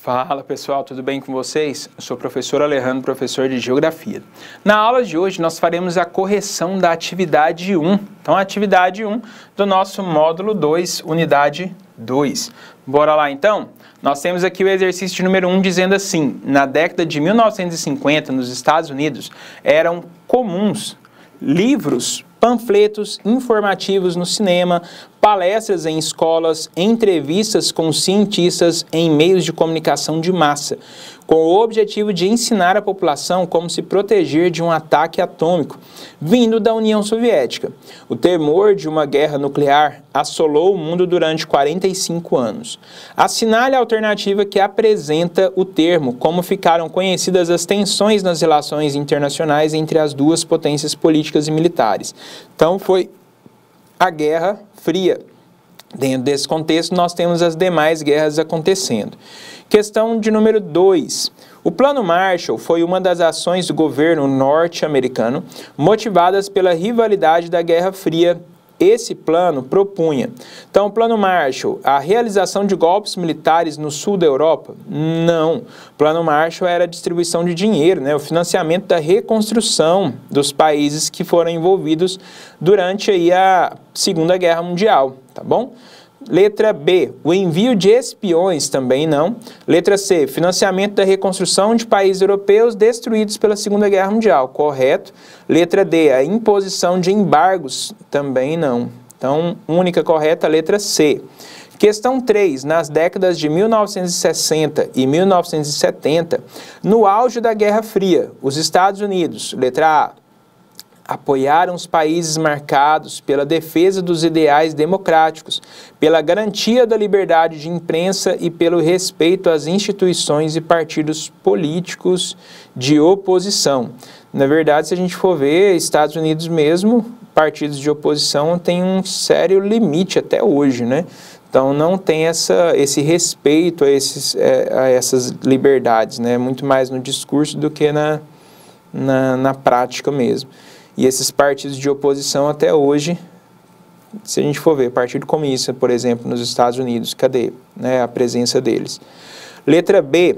Fala pessoal, tudo bem com vocês? Eu sou o professor Alejandro, professor de Geografia. Na aula de hoje nós faremos a correção da atividade 1. Então a atividade 1 do nosso módulo 2, unidade 2. Bora lá então? Nós temos aqui o exercício de número 1 dizendo assim: na década de 1950 nos Estados Unidos eram comuns livros, panfletos informativos no cinema, palestras em escolas, entrevistas com cientistas em meios de comunicação de massa, com o objetivo de ensinar a população como se proteger de um ataque atômico vindo da União Soviética. O temor de uma guerra nuclear assolou o mundo durante 45 anos. Assinale a alternativa que apresenta o termo, como ficaram conhecidas as tensões nas relações internacionais entre as duas potências políticas e militares. Então foi a Guerra Fria. Dentro desse contexto, nós temos as demais guerras acontecendo. Questão de número 2. O Plano Marshall foi uma das ações do governo norte-americano motivadas pela rivalidade da Guerra Fria. Esse plano propunha, então, o Plano Marshall, a realização de golpes militares no sul da Europa? Não. O Plano Marshall era a distribuição de dinheiro, o financiamento da reconstrução dos países que foram envolvidos durante aí a Segunda Guerra Mundial, tá bom? Letra B, o envio de espiões, também não. Letra C, financiamento da reconstrução de países europeus destruídos pela Segunda Guerra Mundial, correto. Letra D, a imposição de embargos, também não. Então, única correta, letra C. Questão 3, nas décadas de 1960 e 1970, no auge da Guerra Fria, os Estados Unidos, letra A, apoiaram os países marcados pela defesa dos ideais democráticos, pela garantia da liberdade de imprensa e pelo respeito às instituições e partidos políticos de oposição. Na verdade, se a gente for ver, Estados Unidos mesmo, partidos de oposição têm um sério limite até hoje, Então, não tem esse respeito a essas liberdades, Muito mais no discurso do que na prática mesmo. E esses partidos de oposição até hoje, se a gente for ver, Partido Comunista, por exemplo, nos Estados Unidos, cadê a presença deles? Letra B,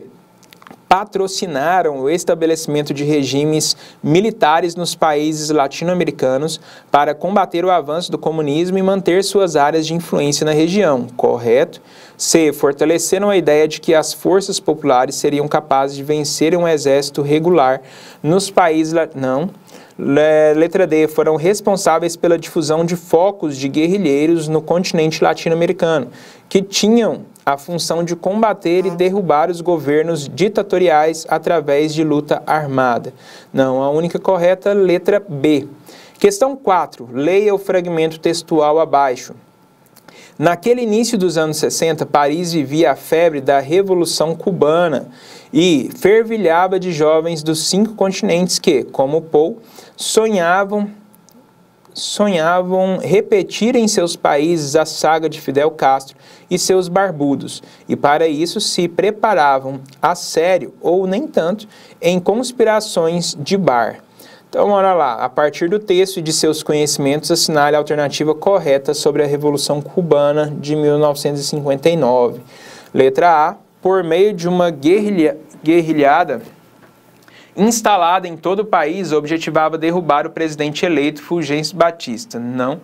patrocinaram o estabelecimento de regimes militares nos países latino-americanos para combater o avanço do comunismo e manter suas áreas de influência na região, correto? C, fortaleceram a ideia de que as forças populares seriam capazes de vencer um exército regular nos países... Não. Letra D, foram responsáveis pela difusão de focos de guerrilheiros no continente latino-americano, que tinham a função de combater e derrubar os governos ditatoriais através de luta armada. Não, a única correta, letra B. Questão 4, leia o fragmento textual abaixo. Naquele início dos anos 60, Paris vivia a febre da Revolução Cubana e fervilhava de jovens dos 5 continentes que, como Paul, sonhavam repetir em seus países a saga de Fidel Castro e seus barbudos, e para isso se preparavam a sério, ou nem tanto, em conspirações de bar. Então, olha lá, a partir do texto e de seus conhecimentos, assinale a alternativa correta sobre a Revolução Cubana de 1959. Letra A, por meio de uma guerrilhada instalada em todo o país, objetivava derrubar o presidente eleito Fulgêncio Batista. Não,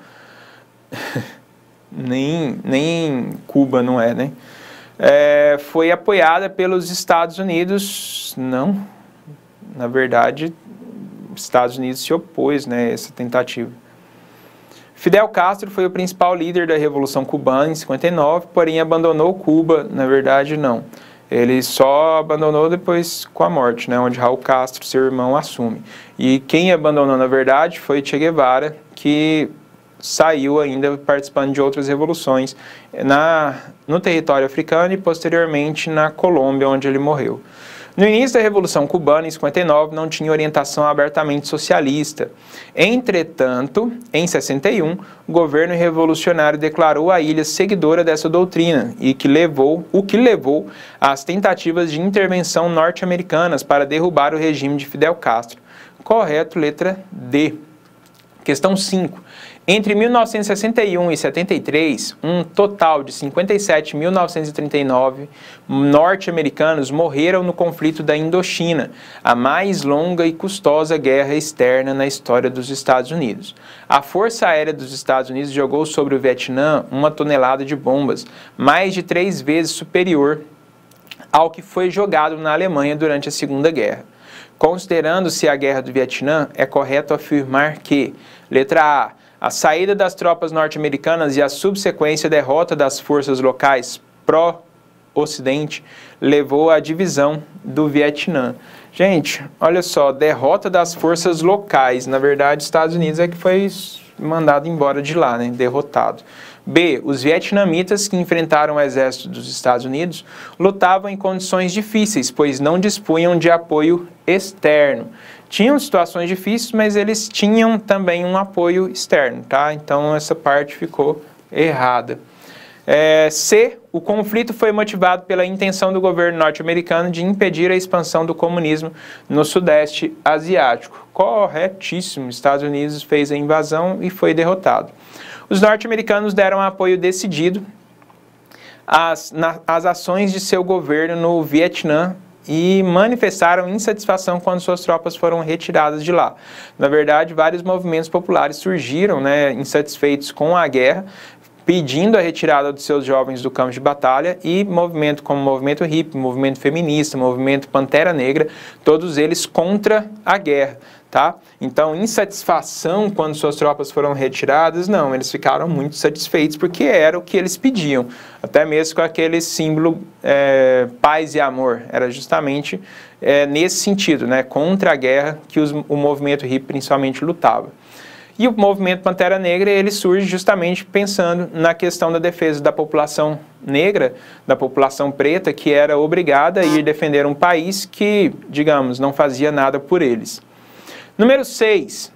nem Cuba não é, foi apoiada pelos Estados Unidos, não, na verdade... Estados Unidos se opôs a essa tentativa. Fidel Castro foi o principal líder da Revolução Cubana em 59, porém abandonou Cuba, na verdade não. Ele só abandonou depois com a morte, onde Raul Castro, seu irmão, assume. E quem abandonou, na verdade, foi Che Guevara, que saiu ainda participando de outras revoluções no território africano e posteriormente na Colômbia, onde ele morreu. No início da Revolução Cubana, em 59, não tinha orientação abertamente socialista. Entretanto, em 61, o governo revolucionário declarou a ilha seguidora dessa doutrina, o que levou às tentativas de intervenção norte-americanas para derrubar o regime de Fidel Castro. Correto, letra D. Questão 5. Entre 1961 e 73, um total de 57.939 norte-americanos morreram no conflito da Indochina, a mais longa e custosa guerra externa na história dos Estados Unidos. A Força Aérea dos Estados Unidos jogou sobre o Vietnã 1 tonelada de bombas, mais de 3 vezes superior ao que foi jogado na Alemanha durante a Segunda Guerra. Considerando-se a Guerra do Vietnã, é correto afirmar que, letra A saída das tropas norte-americanas e a subsequente derrota das forças locais pró-Ocidente levou à divisão do Vietnã. Gente, olha só, derrota das forças locais. Na verdade, Estados Unidos é que foi mandado embora de lá, né? Derrotado. B. Os vietnamitas que enfrentaram o exército dos Estados Unidos lutavam em condições difíceis, pois não dispunham de apoio externo. Tinham situações difíceis, mas eles tinham também um apoio externo, tá? Então, essa parte ficou errada. C. O conflito foi motivado pela intenção do governo norte-americano de impedir a expansão do comunismo no Sudeste Asiático. Corretíssimo. Estados Unidos fez a invasão e foi derrotado. Os norte-americanos deram apoio decidido às ações de seu governo no Vietnã e manifestaram insatisfação quando suas tropas foram retiradas de lá. Na verdade, vários movimentos populares surgiram, né, insatisfeitos com a guerra, pedindo a retirada dos seus jovens do campo de batalha, e movimento como o movimento hippie, movimento feminista, movimento Pantera Negra, todos eles contra a guerra, tá? Então, insatisfação quando suas tropas foram retiradas, não, eles ficaram muito satisfeitos porque era o que eles pediam, até mesmo com aquele símbolo paz e amor, era justamente nesse sentido, né, contra a guerra que o movimento hippie principalmente lutava. E o movimento Pantera Negra, ele surge justamente pensando na questão da defesa da população negra, da população preta, que era obrigada a ir defender um país que, digamos, não fazia nada por eles. Número 6.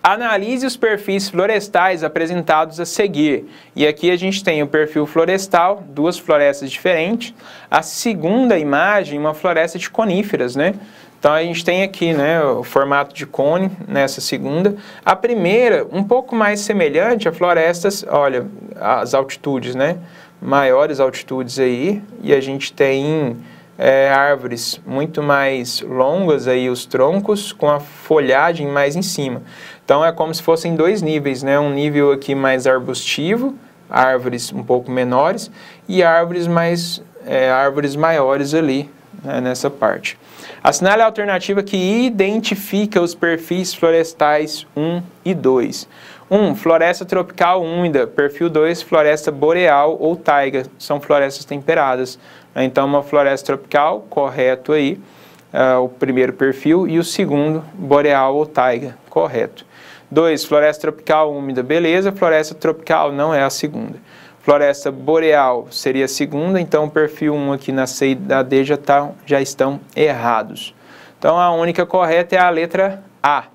Analise os perfis florestais apresentados a seguir. E aqui a gente tem o perfil florestal, duas florestas diferentes. A segunda imagem, uma floresta de coníferas, né? Então, a gente tem aqui, né, o formato de cone nessa segunda. A primeira, um pouco mais semelhante a florestas, olha, as altitudes, né, maiores altitudes aí, e a gente tem árvores muito mais longas aí, os troncos, com a folhagem mais em cima. Então, é como se fossem dois níveis, né, um nível aqui mais arbustivo, árvores um pouco menores, e árvores maiores ali, né, nessa parte. Assinale a alternativa que identifica os perfis florestais 1 e 2. 1. Floresta tropical úmida. Perfil 2, floresta boreal ou taiga. São florestas temperadas. Então, uma floresta tropical, correto aí, o primeiro perfil. E o segundo, boreal ou taiga, correto. 2. Floresta tropical úmida, beleza. Floresta tropical não é a segunda. Floresta boreal seria a segunda, então o perfil 1 aqui na C e na D já estão errados. Então a única correta é a letra A.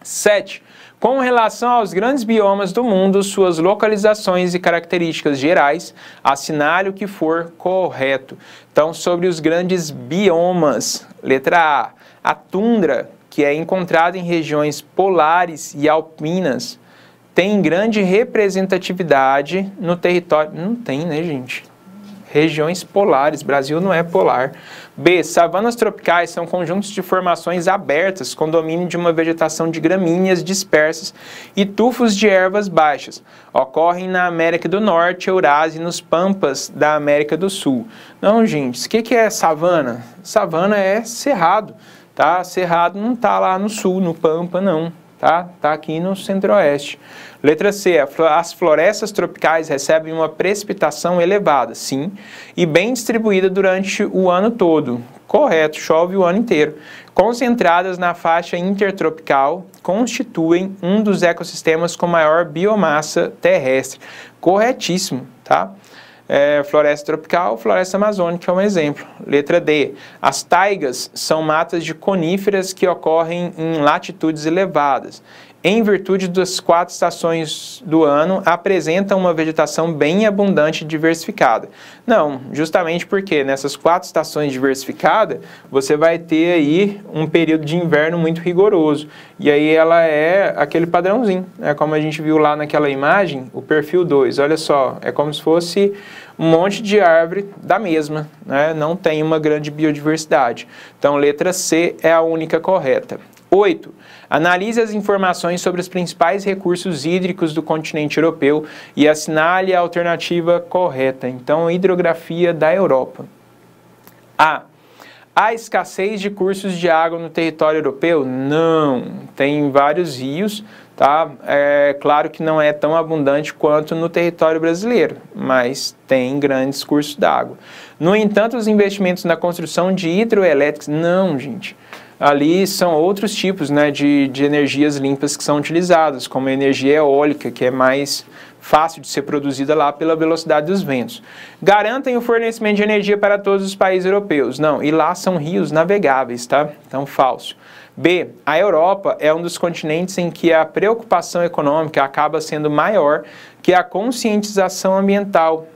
7. Com relação aos grandes biomas do mundo, suas localizações e características gerais, assinale o que for correto. Então, sobre os grandes biomas, letra A. A tundra, que é encontrada em regiões polares e alpinas, tem grande representatividade no território... Não tem, né, gente? Regiões polares, Brasil não é polar. B. Savanas tropicais são conjuntos de formações abertas com domínio de uma vegetação de gramíneas dispersas e tufos de ervas baixas. Ocorrem na América do Norte, Eurásia e nos pampas da América do Sul. Não, gente, o que é savana? Savana é cerrado, tá? Cerrado não tá lá no sul, no pampa, não. Tá aqui no centro-oeste. Letra C. As florestas tropicais recebem uma precipitação elevada, sim, e bem distribuída durante o ano todo. Correto, chove o ano inteiro. Concentradas na faixa intertropical, constituem um dos ecossistemas com maior biomassa terrestre. Corretíssimo, tá? Floresta tropical, floresta amazônica é um exemplo. Letra D. As taigas são matas de coníferas que ocorrem em latitudes elevadas. em virtude das 4 estações do ano, apresenta uma vegetação bem abundante e diversificada. Não, justamente porque nessas 4 estações diversificadas, você vai ter aí um período de inverno muito rigoroso. E aí ela é aquele padrãozinho, né? Como a gente viu lá naquela imagem, o perfil 2, olha só, é como se fosse um monte de árvore da mesma, né? Não tem uma grande biodiversidade. Então, letra C é a única correta. 8. Analise as informações sobre os principais recursos hídricos do continente europeu e assinale a alternativa correta. Então, hidrografia da Europa. A. Há escassez de cursos de água no território europeu? Não. Tem vários rios, tá? É claro que não é tão abundante quanto no território brasileiro, mas tem grandes cursos d'água. No entanto, os investimentos na construção de hidroelétricas, não, gente. Ali são outros tipos, né, de energias limpas que são utilizadas, como a energia eólica, que é mais fácil de ser produzida lá pela velocidade dos ventos. Garantem o fornecimento de energia para todos os países europeus. Não, e lá são rios navegáveis, tá? Então, falso. B. A Europa é um dos continentes em que a preocupação econômica acaba sendo maior que a conscientização ambiental,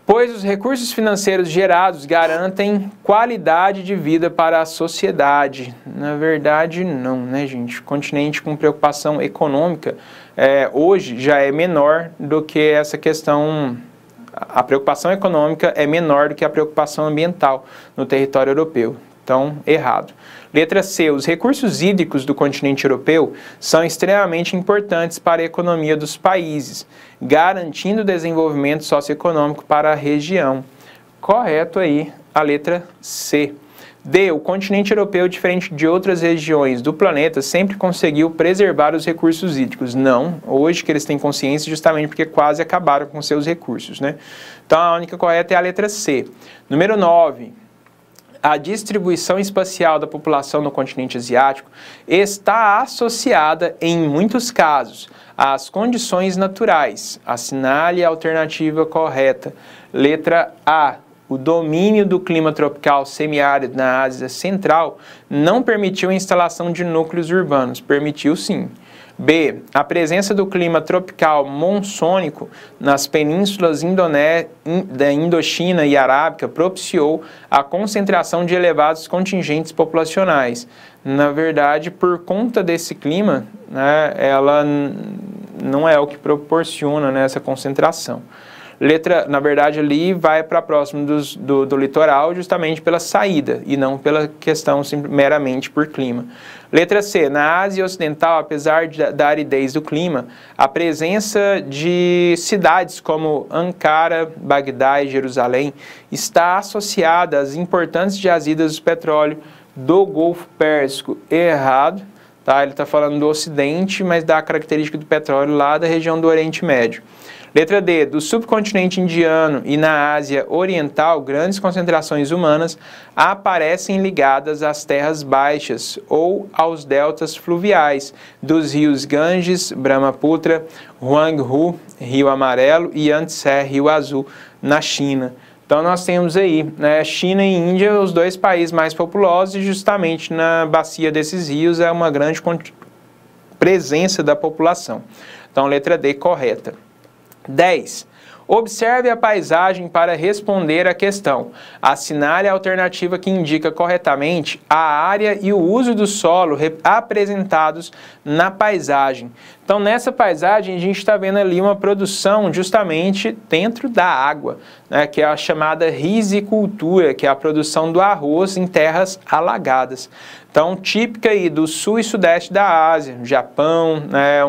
pois os recursos financeiros gerados garantem qualidade de vida para a sociedade. Na verdade, não, né, gente? Continente com preocupação econômica hoje já é menor do que essa questão. A preocupação econômica é menor do que a preocupação ambiental no território europeu. Então, errado. Letra C. Os recursos hídricos do continente europeu são extremamente importantes para a economia dos países, garantindo o desenvolvimento socioeconômico para a região. Correto aí a letra C. D. O continente europeu, diferente de outras regiões do planeta, sempre conseguiu preservar os recursos hídricos. Não, hoje que eles têm consciência justamente porque quase acabaram com seus recursos, né? Então, a única correta é a letra C. Número 9. A distribuição espacial da população no continente asiático está associada, em muitos casos, às condições naturais. Assinale a alternativa correta. Letra A. O domínio do clima tropical semiárido na Ásia Central não permitiu a instalação de núcleos urbanos. Permitiu sim. B. A presença do clima tropical monsônico nas penínsulas da Indochina e Arábica propiciou a concentração de elevados contingentes populacionais. Na verdade, por conta desse clima, né, ela não é o que proporciona, né, essa concentração. Letra, na verdade, ali vai para próximo do litoral justamente pela saída e não pela questão meramente por clima. Letra C. Na Ásia Ocidental, apesar da aridez do clima, a presença de cidades como Ankara, Bagdá e Jerusalém está associada às importantes jazidas de petróleo do Golfo Pérsico. Errado, tá? Ele está falando do Ocidente, mas dá a característica do petróleo lá da região do Oriente Médio. Letra D. Do subcontinente indiano e na Ásia Oriental, grandes concentrações humanas aparecem ligadas às terras baixas ou aos deltas fluviais dos rios Ganges, Brahmaputra, Huanghu, Rio Amarelo e Yangtze, Rio Azul, na China. Então, nós temos aí, né, China e Índia, os dois países mais populosos, e justamente na bacia desses rios é uma grande presença da população. Então, letra D correta. 10. Observe a paisagem para responder à questão. Assinale a alternativa que indica corretamente a área e o uso do solo apresentados na paisagem. Então, nessa paisagem, a gente está vendo ali uma produção justamente dentro da água, né, que é a chamada risicultura, que é a produção do arroz em terras alagadas. Então, típica aí do sul e sudeste da Ásia, Japão, né,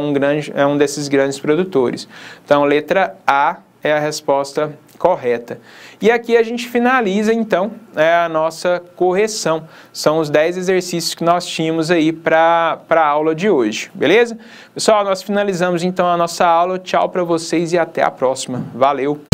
é um desses grandes produtores. Então, letra A é a resposta correta. E aqui a gente finaliza, então, a nossa correção. São os 10 exercícios que nós tínhamos aí para a aula de hoje, beleza? Pessoal, nós finalizamos, então, a nossa aula. Tchau para vocês e até a próxima. Valeu!